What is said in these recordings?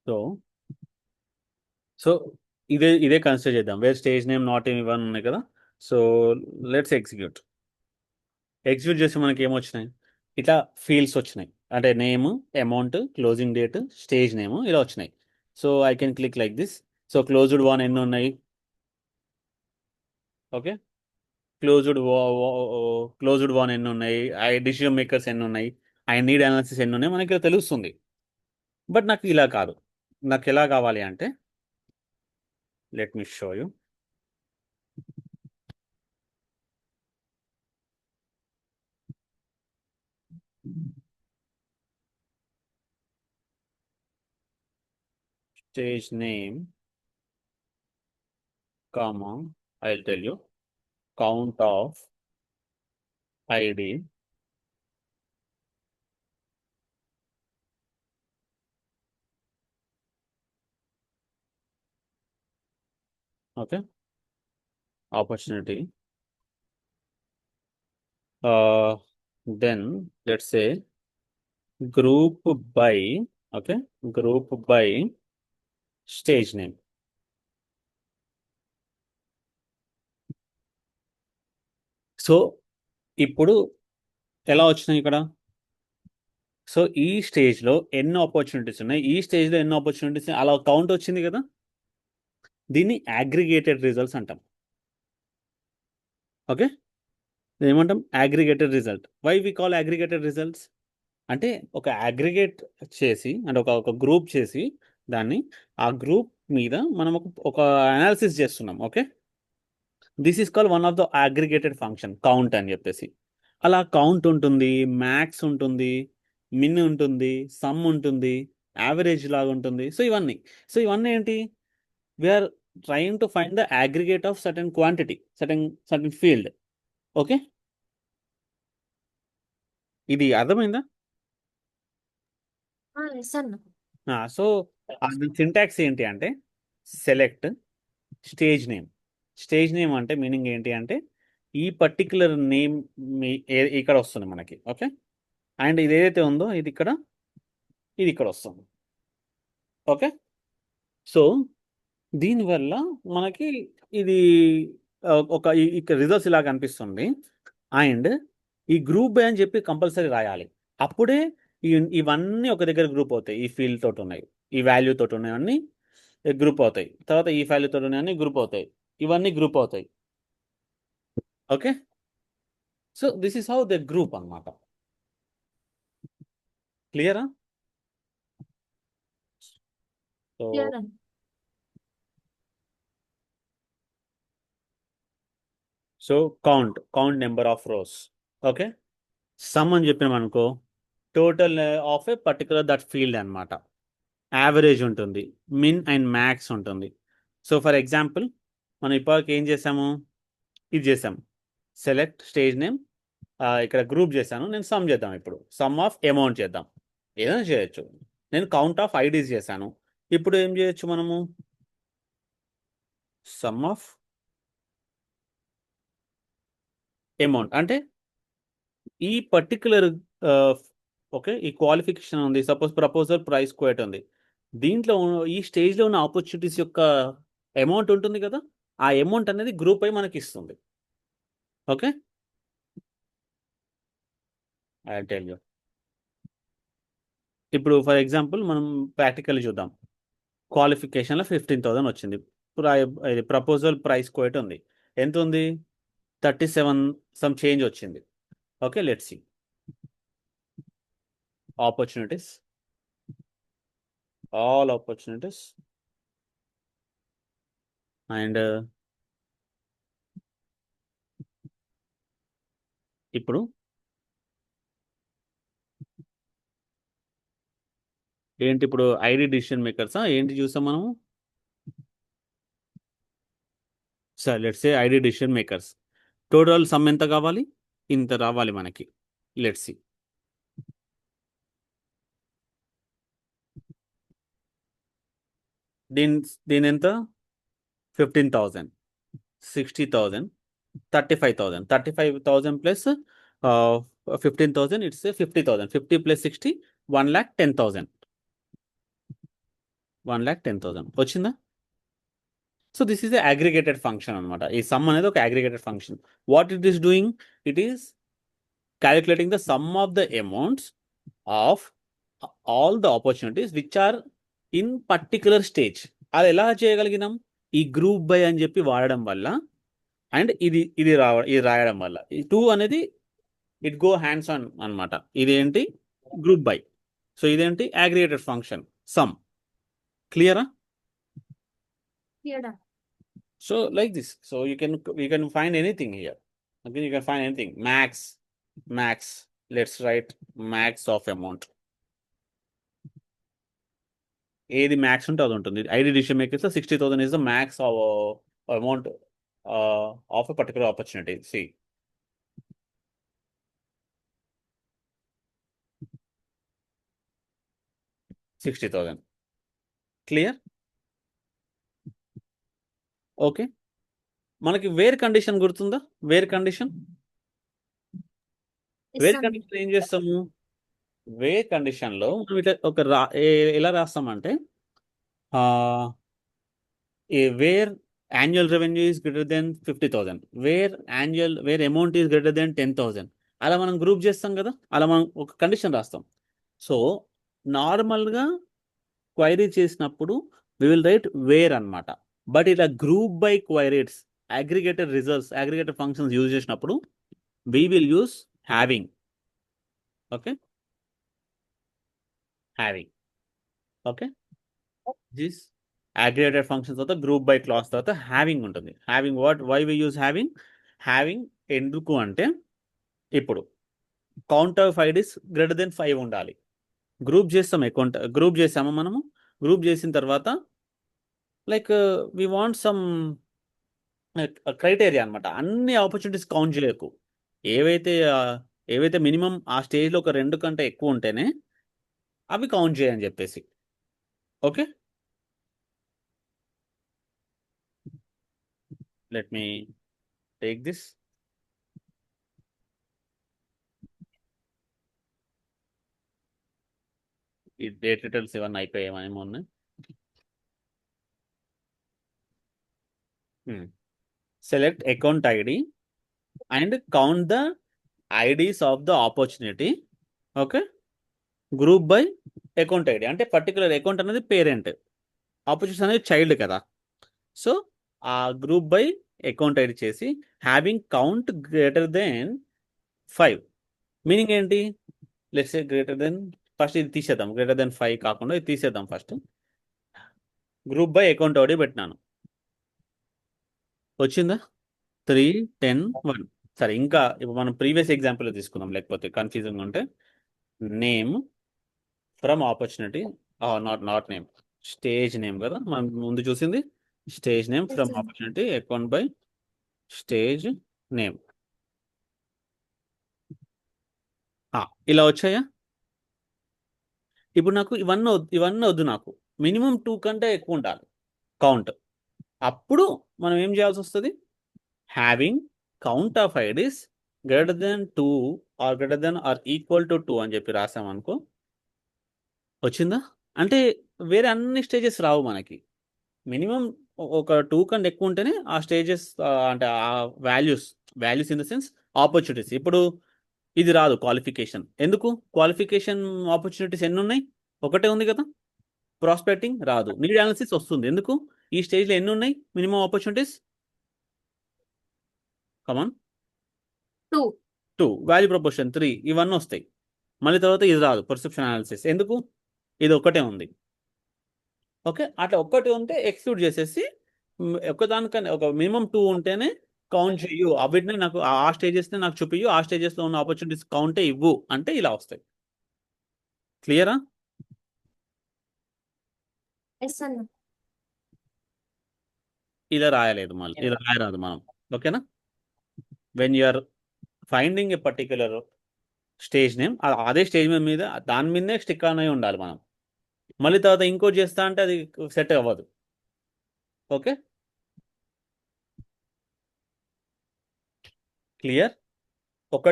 So so ఇదే consider చేద్దాం, where stage name not in one ఉన్నాయి కదా. సో లెట్స్ ఎగ్జిక్యూట్ చేస్తే మనకి ఏమొచ్చినాయి, ఇట్లా ఫీల్డ్స్ వచ్చినాయి. అంటే name, amount, closing date, stage name ఇలా వచ్చినాయి. So I can click like this. So closed one ఎన్ని ఉన్నాయి, ఓకే. క్లోజ్డ్ క్లోజ్డ్ వన్ ఎన్ని ఉన్నాయి, ఐ డిసిజన్ మేకర్స్ ఎన్ని ఉన్నాయి, ఐ నీడ్ అనాలిసిస్ ఎన్ని ఉన్నాయి మనకి ఇలా తెలుస్తుంది. బట్ నాకు ఇలా కాదు. నాకు ఎలా కావాలి అంటే, let me show you. Stage name, comma, I'll tell you, count of ID, okay, opportunity. Then let's say group by, okay, group by stage name. So ఇప్పుడు ఎలా వచ్చినాయి ఇక్కడ, సో ఈ స్టేజ్లో ఎన్ని ఆపర్చునిటీస్ ఉన్నాయి, ఈ స్టేజ్లో ఎన్ని ఆపర్చునిటీస్ అలా కౌంట్ వచ్చింది కదా. దీన్ని అగ్రిగేటెడ్ రిజల్ట్స్ అంటాం, ఓకే. ఏమంటాం, aggregated result. Why we call aggregated results అంటే ఒక అగ్రిగేట్ చేసి, అంటే ఒక గ్రూప్ చేసి దాన్ని, ఆ గ్రూప్ మీద మనం ఒక అనాలిసిస్ చేస్తున్నాం, okay. This is call one of the aggregated function count అని చెప్పేసి. అలా కౌంట్ ఉంటుంది, మ్యాక్స్ ఉంటుంది, మిన్ ఉంటుంది, సమ్ ఉంటుంది, యావరేజ్ లాగా ఉంటుంది. సో ఇవన్నీ ఏంటి, we are trying to find the aggregate of certain quantity, certain field, okay. ఇది అర్థమైందా? సో సింటాక్స్ ఏంటి అంటే, select stage name. Stage name అంటే మీనింగ్ ఏంటి అంటే, ఈ పర్టిక్యులర్ నేమ్ ఇక్కడ వస్తుంది మనకి, ఓకే. అండ్ ఇది ఏదైతే ఉందో ఇది ఇక్కడ వస్తుంది, ఓకే. సో దీనివల్ల మనకి ఇది ఒక ఇక్కడ రిజల్ట్స్ ఇలా కనిపిస్తుంది. అండ్ ఈ గ్రూప్ బై అని చెప్పి కంపల్సరీ రాయాలి. అప్పుడే ఇవన్నీ ఒక దగ్గర గ్రూప్ అవుతాయి. ఈ ఫీల్డ్ తోటి ఉన్నాయి, ఈ వాల్యూ తోటి ఉన్నాయి అన్నీ గ్రూప్ అవుతాయి. తర్వాత ఈ వాల్యూ తోటి ఉన్నాయి అన్నీ గ్రూప్ అవుతాయి, ఇవన్నీ గ్రూప్ అవుతాయి, okay. So this is how the group అన్నమాట. క్లియరా? So so count number of rows, okay. Sum అని చెప్పినాం అనుకో, total of a particular that field అనమాట. యావరేజ్ ఉంటుంది, మిన్ అండ్ మ్యాక్స్ ఉంటుంది. సో ఫర్ ఎగ్జాంపుల్ మనం ఇప్పటికి ఏం చేసాము, ఇది చేసాము, సెలెక్ట్ స్టేజ్ నేమ్. ఇక్కడ గ్రూప్ చేశాను, నేను సమ్ చేద్దాం. ఇప్పుడు సమ్ ఆఫ్ అమౌంట్ చేద్దాం, ఏదైనా చేయొచ్చు. నేను కౌంట్ ఆఫ్ ఐడీస్ చేశాను. ఇప్పుడు ఏం చేయొచ్చు మనము, సమ్ ఆఫ్ అమౌంట్ అంటే ఈ పర్టికులర్, ఓకే, ఈ క్వాలిఫికేషన్ ఉంది. సపోజ్ ప్రపోజల్ ప్రైస్ క్వేట్ ఉంది. దీంట్లో ఈ స్టేజ్లో ఉన్న ఆపర్చునిటీస్ యొక్క అమౌంట్ ఉంటుంది కదా, ఆ అమౌంట్ అనేది గ్రూప్ అయి మనకి ఇస్తుంది, ఓకే. I tell you. ఇప్పుడు ఫర్ ఎగ్జాంపుల్ మనం ప్రాక్టికల్ చూద్దాం. క్వాలిఫికేషన్లో 15,000 వచ్చింది. ఇది ప్రపోజల్ ప్రైస్ క్వేట్ ఉంది, ఎంత ఉంది, 37 సమ్ చేంజ్ వచ్చింది, okay. Let's see opportunities, all opportunities. And ఇప్పుడు ఏంటి, ఇప్పుడు ఐడి డిసిషన్ మేకర్సా ఏంటి చూసాం మనము. Sir let's say ID decision makers, total some ఎంత కావాలి, ఇంత రావాలి మనకి. లెట్స్ సి, దీని ఎంత, 15,000, 60,000, 35,000, 35,000 ప్లస్ 15,000, ఇట్స్ 50,000, 50 ప్లస్ 60, 1,10,000. 1,10,000 వచ్చిందా? So this is the aggregated function అనమాట. ఈ సమ్ అనేది ఒక aggregated function. What it is doing? It is calculating the sum of the amounts of all the opportunities which are in particular stage. అది ఎలా చేయగలిగినాం? ఈ group by అని చెప్పి వాడడం వల్ల అండ్ ఇది రాయడం వల్ల. ఈ 2 అనేది ఇట్ గో హ్యాండ్స్ ఆన్ అనమాట. ఇదేంటి? Group by. సో ఇదేంటి? Aggregated function sum. క్లియరా? So like this. So you can find anything here. Okay, you can find anything. Max. Let's write max of amount. ఏది మ్యాక్స్ ఉంటే అది ఉంటుంది. ID decision makers 60,000 is the max amount of a particular opportunity. C 60,000. Clear? Okay. మనకి where condition గుర్తుందా? Where condition ఏం చేస్తాము? Where condition లో ఒక ఎలా రాస్తామంటే where annual revenue is greater than 50,000, where amount is greater than 10,000. అలా మనం గ్రూప్ చేస్తాం కదా, అలా మనం ఒక కండిషన్ రాస్తాం. సో నార్మల్గా క్వైరీ చేసినప్పుడు వి విల్ రైట్ వేర్ అనమాట. బట్ ఇలా group by queries, aggregated results, aggregated functions use చేసినప్పుడు we will use having. Okay, having. Okay, this aggregated functions తర్వాత గ్రూప్ బై క్లాస్ తర్వాత హ్యావింగ్ ఉంటుంది. Having why we use having ఎందుకు అంటే, ఇప్పుడు count of IDs greater than 5 ఉండాలి. Group చేసామా మనము? గ్రూప్ చేసిన తర్వాత like we want some criteria అనమాట. అన్ని ఆపర్చునిటీస్ కౌంట్ చేయకు. ఏవైతే మినిమం ఆ స్టేజ్లో ఒక 2 కంటే ఎక్కువ ఉంటేనే అవి కౌంట్ చేయని చెప్పేసి. Okay, let me take this. ఈ డేట్ డీటెయిల్స్ ఇవన్నీ అయిపోయామని మొన్న. Select account ID and count the IDs of the opportunity. Okay, group by account ID అంటే పర్టికులర్ అకౌంట్ అనేది పేరెంట్, ఆపర్చునిటీస్ అనేది చైల్డ్ కదా. సో ఆ గ్రూప్ బై అకౌంట్ ఐడి చేసి having count greater than 5. Meaning ఏంటి? Let's say greater than, first ఇది తీసేద్దాం, greater than 5 కాకుండా ఇది తీసేద్దాం. First group by account ID పెట్టినాను, వచ్చిందా? 3, 10, 1. సరే, ఇంకా ఇప్పుడు మనం ప్రీవియస్ ఎగ్జాంపుల్ తీసుకుందాం, లేకపోతే కన్ఫ్యూజన్ ఉంటే. Name from opportunity, not name, stage name కదా మనం ముందు చూసింది. Stage name from opportunity account by stage name. ఇలా వచ్చాయా? ఇప్పుడు నాకు ఇవన్నీ వద్దు, నాకు మినిమం 2 కంటే ఎక్కువ ఉండాలి కౌంట్. అప్పుడు మనం ఏం చేయాల్సి వస్తుంది? Having count of IDs greater than 2 or greater than or equal to 2 అని చెప్పి రాసామనుకో, వచ్చిందా? అంటే వేరే అన్ని స్టేజెస్ రావు మనకి. మినిమం ఒక 2 కంటే ఎక్కువ ఉంటేనే ఆ స్టేజెస్, అంటే ఆ values in the sense opportunities. ఇప్పుడు ఇది రాదు క్వాలిఫికేషన్. ఎందుకు? క్వాలిఫికేషన్ ఆపర్చునిటీస్ ఎన్ని ఉన్నాయి? ఒకటే ఉంది కదా. ప్రాస్పెక్టింగ్ రాదు. నీడ్ అనాలిసిస్ వస్తుంది. ఎందుకు? ఈ స్టేజ్లో ఎన్ని ఉన్నాయి మినిమం ఆపర్చునిటీస్? కమాన్, 2. Value proportion 3. ఇవన్నీ వస్తాయి. మళ్ళీ తర్వాత ఇది రాదు, పర్సెప్షన్ అనాలిసిస్. ఎందుకు? ఇది ఒక్కటే ఉంది. ఓకే, అట్లా ఒక్కటి ఉంటే ఎక్స్క్లూడ్ చేసేసి ఒకదానికన్నా ఒక మినిమం 2 ఉంటేనే కౌంట్ చెయ్యు, అవిటిని నాకు ఆ స్టేజెస్ని నాకు చూపియు, ఆ స్టేజెస్లో ఉన్న ఆపర్చునిటీస్ కౌంటే ఇవ్వు అంటే ఇలా వస్తాయి. క్లియరా? ఇలా రాయలేదు, మళ్ళీ ఇలా రాయరాదు మనం. ఓకేనా? When you're finding a particular stage name, అదే స్టేజ్ మీద దాని మీదనే స్టిక్ ఆన్ అయి ఉండాలి మనం. మళ్ళీ తర్వాత ఇంకోటి చేస్తా అంటే అది సెట్ అవ్వదు. Okay, clear? ఒక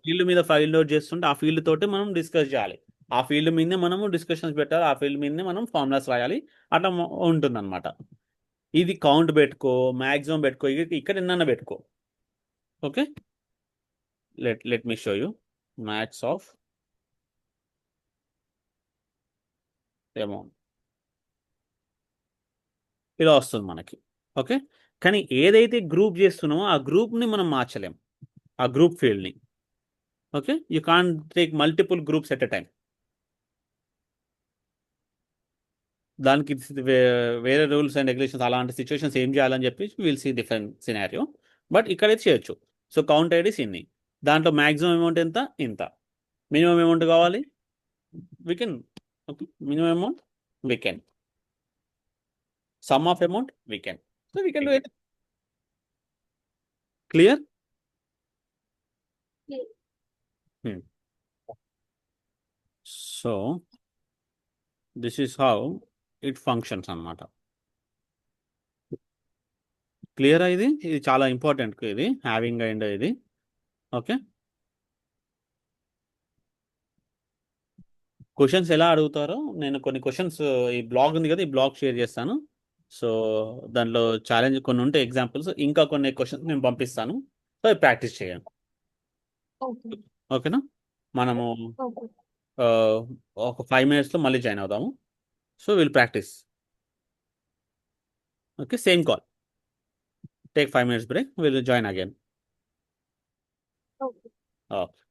ఫీల్డ్ మీద ఫైల్ లోడ్ చేస్తుంటే ఆ ఫీల్డ్ తోటి మనం డిస్కస్ చేయాలి. ఆ ఫీల్డ్ మీదనే మనము డిస్కషన్స్ పెట్టాలి, ఆ ఫీల్డ్ మీదనే మనం ఫార్ములాస్ రాయాలి, అట్లా ఉంటుంది అనమాట. ఇది కౌంట్ పెట్టుకో, మ్యాక్సిమం పెట్టుకో, ఇక్కడ ఎన్న పెట్టుకో. Okay, let me show you maths of amount. ఇలా వస్తుంది మనకి. ఓకే, కానీ ఏదైతే గ్రూప్ చేస్తున్నామో ఆ గ్రూప్ని మనం మార్చలేం, ఆ గ్రూప్ ఫీల్డ్ని. Okay, you can take multiple groups at a time. దానికి వేరే రూల్స్ అండ్ రెగ్యులేషన్స్, అలాంటి సిచ్యువేషన్స్ ఏం చేయాలని చెప్పి will see different scenario. But ఇక్కడైతే చేయొచ్చు. సో కౌంట్ ఐడీస్ ఇన్ని, దాంట్లో మ్యాక్సిమం అమౌంట్ ఎంత, ఇంత. మినిమం అమౌంట్ కావాలి, we can. Okay, minimum amount we can, some of amount we can. So we can do it. Clear? So this is how it functions అన్నమాట. Clear? ఇది ఇది చాలా important, ఇది హ్యావింగ్ అండ్ ఇది. Okay, questions ఎలా అడుగుతారో నేను కొన్ని క్వశ్చన్స్, ఈ బ్లాగ్ ఉంది కదా, ఈ బ్లాగ్ షేర్ చేస్తాను. సో దాంట్లో ఛాలెంజ్ కొన్ని ఉంటే ఎగ్జాంపుల్స్, ఇంకా కొన్ని క్వశ్చన్స్ నేను పంపిస్తాను. సో ప్రాక్టీస్ చేయండి. ఓకే. ఓకేనా? మనము ఓకే. ఒక 5 minutesలో మళ్ళీ జాయిన్ అవుదాము. So will practice. Okay, same call, take 5 minutes break, will join again. Okay. Okay.